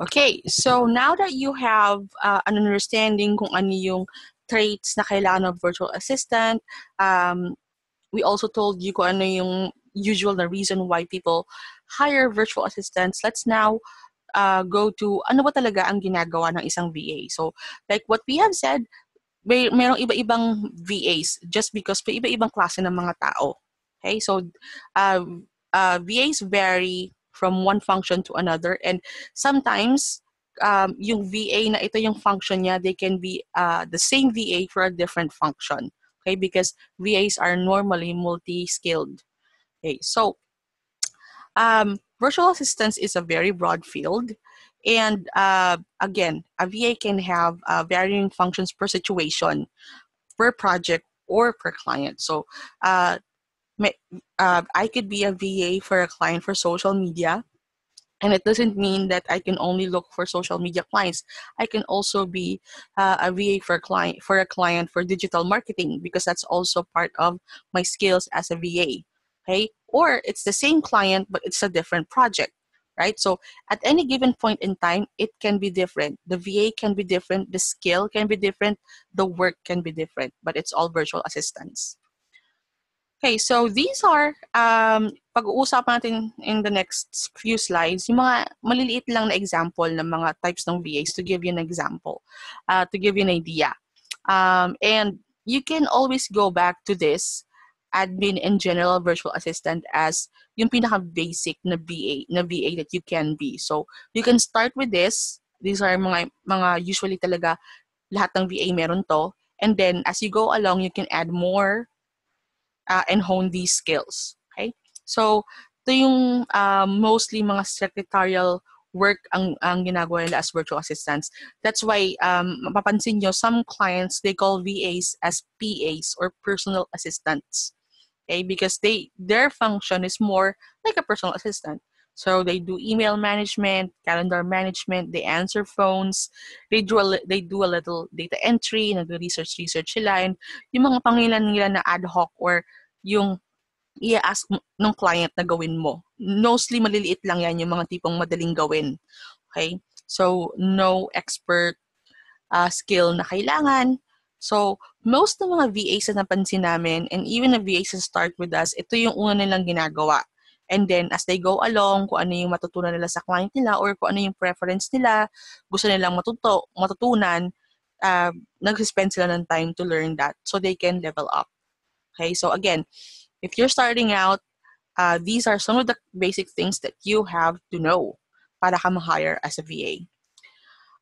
Okay, so now that you have an understanding kung ano yung traits na kailangan ng virtual assistant, we also told you kung ano yung usual na reason why people hire virtual assistants. Let's now go to ano ba talaga ang ginagawa ng isang VA. So, like what we have said, merong iba-ibang VAs just because may iba-ibang klase ng mga tao. Okay, so VAs vary from one function to another, and sometimes yung VA na ito yung function niya, they can be the same VA for a different function. Okay, because VAs are normally multi-skilled. Okay, so virtual assistance is a very broad field. And again, a VA can have varying functions per situation, per project, or per client. So I could be a VA for a client for social media, and it doesn't mean that I can only look for social media clients. I can also be a VA for a client for digital marketing, because that's also part of my skills as a VA. Okay, or it's the same client but it's a different project, right? So at any given point in time, it can be different. The VA can be different, the skill can be different, the work can be different, but it's all virtual assistants. Okay, so these are, pag-uusapan natin in the next few slides, yung mga maliliit lang na example ng mga types ng VAs to give you an example, to give you an idea. And you can always go back to this admin and general virtual assistant as yung pinaka-basic na VA that you can be. So you can start with this. These are mga usually talaga lahat ng VA meron to. And then as you go along, you can add more and hone these skills. Okay? So, ito yung mostly mga secretarial work ang ginagawa nila as virtual assistants. That's why mapapansin nyo, some clients, they call VAs as PAs or personal assistants. Okay? Because their function is more like a personal assistant. So they do email management, calendar management, they answer phones, they do a little data entry, nag-research sila, and yung mga pangilan nila na ad hoc or yung i-ask ng client na gawin mo. Mostly maliliit lang yan, yung mga tipong madaling gawin. Okay? So, no expert skill na kailangan. So, most ng mga VAs na napansin namin, and even the VAs that start with us, ito yung una nilang ginagawa. And then, as they go along, kung ano yung matutunan nila sa client nila or kung ano yung preference nila, gusto nilang matutunan, nag-spend sila ng time to learn that so they can level up. Okay, so again, if you're starting out, these are some of the basic things that you have to know para ka ma-hire as a VA.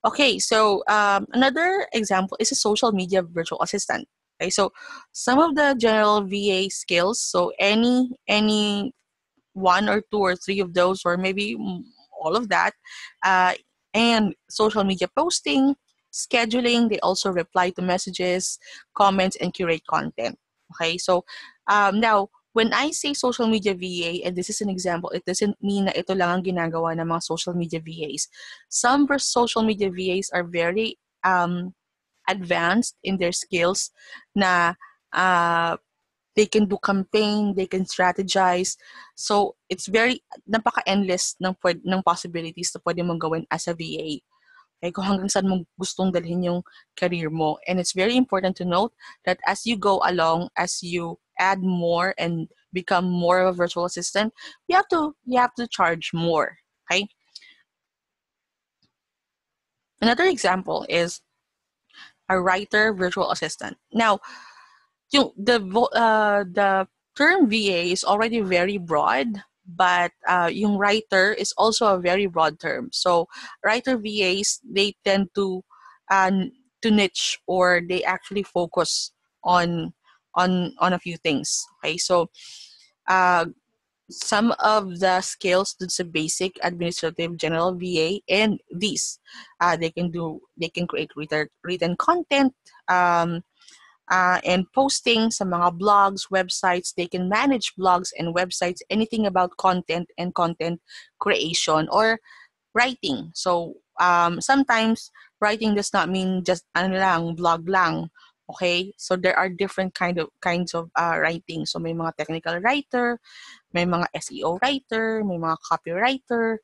Okay, so another example is a social media virtual assistant. Okay, so some of the general VA skills, so any one or two or three of those, or maybe all of that, and social media posting, scheduling, they also reply to messages, comments, and curate content. Okay, so now, when I say social media VA, and this is an example, it doesn't mean na ito lang ang ginagawa ng mga social media VAs. Some social media VAs are very advanced in their skills na they can do campaign, they can strategize. So, it's very, napaka-endless ng possibilities na pwede mong gawin as a VA. Okay, kung hanggang saan mo gustong dalhin yung career mo. And it's very important to note that as you go along, as you add more and become more of a virtual assistant, you have to charge more. Okay? Another example is a writer virtual assistant. Now, the term VA is already very broad, but yung writer is also a very broad term. So writer VAs, they tend to niche, or they actually focus on a few things. Okay, so some of the skills, that's a basic administrative general VA, and these they can create written content, and posting sa mga blogs, websites. They can manage blogs and websites, anything about content and content creation, or writing. So sometimes writing does not mean just blog lang. Okay, so there are different kinds of writing. So may mga technical writer, may mga SEO writer, may mga copywriter,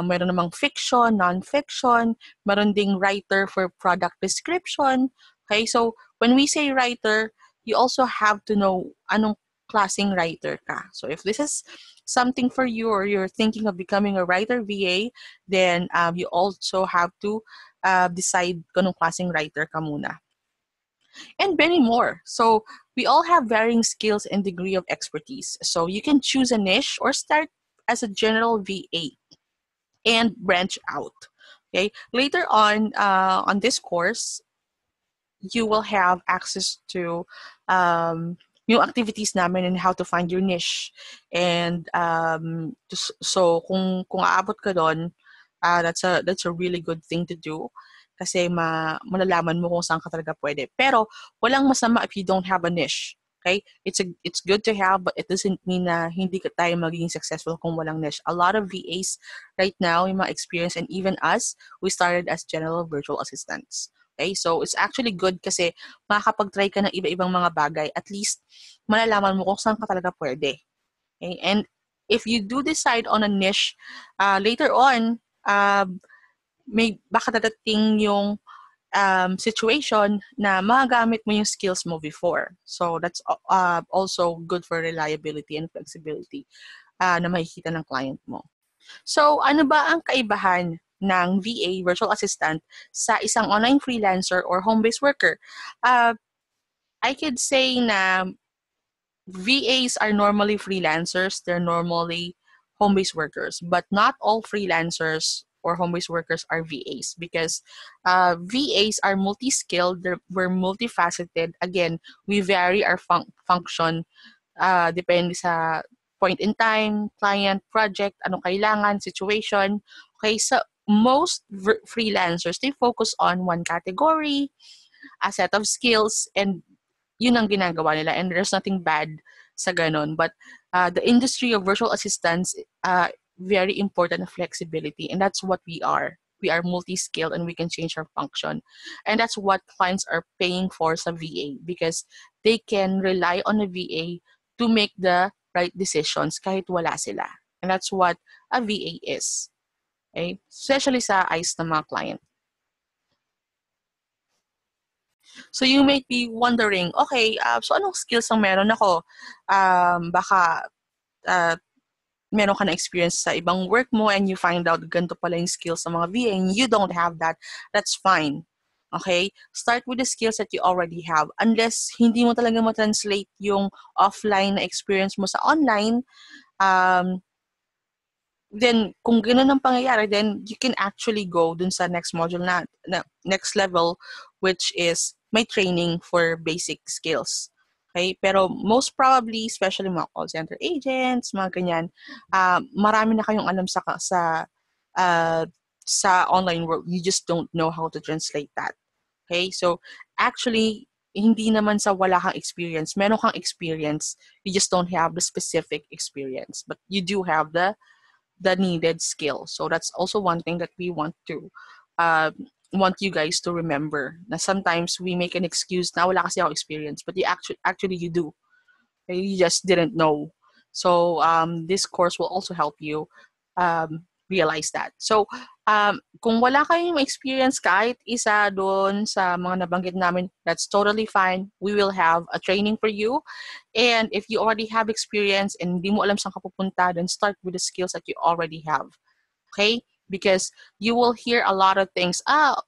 meron namang fiction, non-fiction, meron ding writer for product description. Okay, so when we say writer, you also have to know anong klaseng writer ka. So if this is something for you or you're thinking of becoming a writer VA, then you also have to decide kung anong klaseng writer ka muna. And many more. So we all have varying skills and degree of expertise. So you can choose a niche or start as a general VA and branch out. Okay. Later on this course, you will have access to new activities namin and how to find your niche. And so kung aabot ka doon, that's a really good thing to do kasi malalaman mo kung saan ka talaga pwede. Pero walang masama if you don't have a niche. Okay? It's good to have, but it doesn't mean na hindi ka tayo magiging successful kung walang niche. A lot of VAs right now, yung mga experience, and even us, we started as general virtual assistants. Okay? So it's actually good kasi makakapag-try ka ng iba-ibang mga bagay. At least malalaman mo kung saan ka talaga pwede. Okay? And if you do decide on a niche, later on, may baka dadating yung situation na magagamit mo yung skills mo before. So that's also good for reliability and flexibility na makikita ng client mo. So ano ba ang kaibahan ng VA, virtual assistant, sa isang online freelancer or home-based worker? I could say na VAs are normally freelancers. They're normally home-based workers, but not all freelancers or home-based workers are VAs because VAs are multi-skilled. We're multifaceted. Again, we vary our function depende sa point in time, client, project, anong kailangan, situation. Okay, so most freelancers, they focus on one category, a set of skills, and yun ang ginagawa nila, and there's nothing bad sa ganon. But the industry of virtual assistants, very important flexibility, and that's what we are. We are multi-skilled and we can change our function. And that's what clients are paying for sa VA because they can rely on a VA to make the right decisions kahit wala sila. And that's what a VA is. Okay? Especially sa eyes ng mga client. So you might be wondering, okay, so anong skills ang meron ako? Baka meron ka na experience sa ibang work mo and you find out ganito pala yung skills sa mga VA and you don't have that, that's fine. Okay? Start with the skills that you already have. Unless hindi mo talaga ma-translate yung offline na experience mo sa online, then kung gano'n ang pangyayari, then you can actually go dun sa next module na next level, which is may training for basic skills. Okay? Pero most probably, especially mga call center agents, mga ganyan, marami na kayong alam sa online world. You just don't know how to translate that. Okay? So actually, hindi naman sa wala kang experience. Meron kang experience. You just don't have the specific experience. But you do have the needed skill. So that's also one thing that we want you guys to remember. Na sometimes we make an excuse na wala kasi ako experience, but you actually you do. You just didn't know. So this course will also help you realize that. So kung wala kayong experience kahit isa doon sa mga nabanggit namin, that's totally fine. We will have a training for you. And if you already have experience and hindi mo alam saan ka pupunta, then start with the skills that you already have. Okay? Because you will hear a lot of things.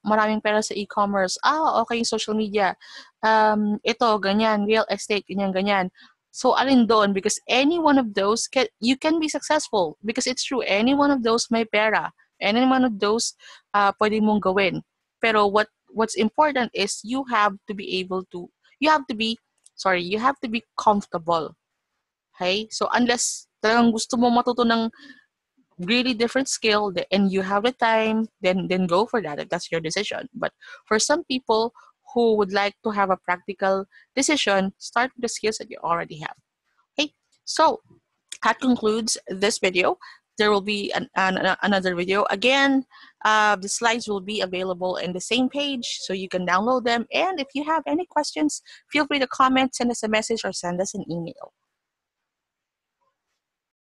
Maraming pera sa e-commerce. Okay, social media. Ito, ganyan, real estate, ganyan. So, alin doon? Because any one of those, you can be successful. Because it's true, any one of those may pera. Any one of those, pwede mong gawin. Pero what's important is you have to be comfortable. Okay? So, unless talagang gusto mo matuto ng really different skill and you have the time, then go for that if that's your decision. But for some people who would like to have a practical decision, start with the skills that you already have. Okay, so that concludes this video. There will be another video. Again, The slides will be available in the same page, so you can download them. And if you have any questions, feel free to comment, send us a message, or send us an email.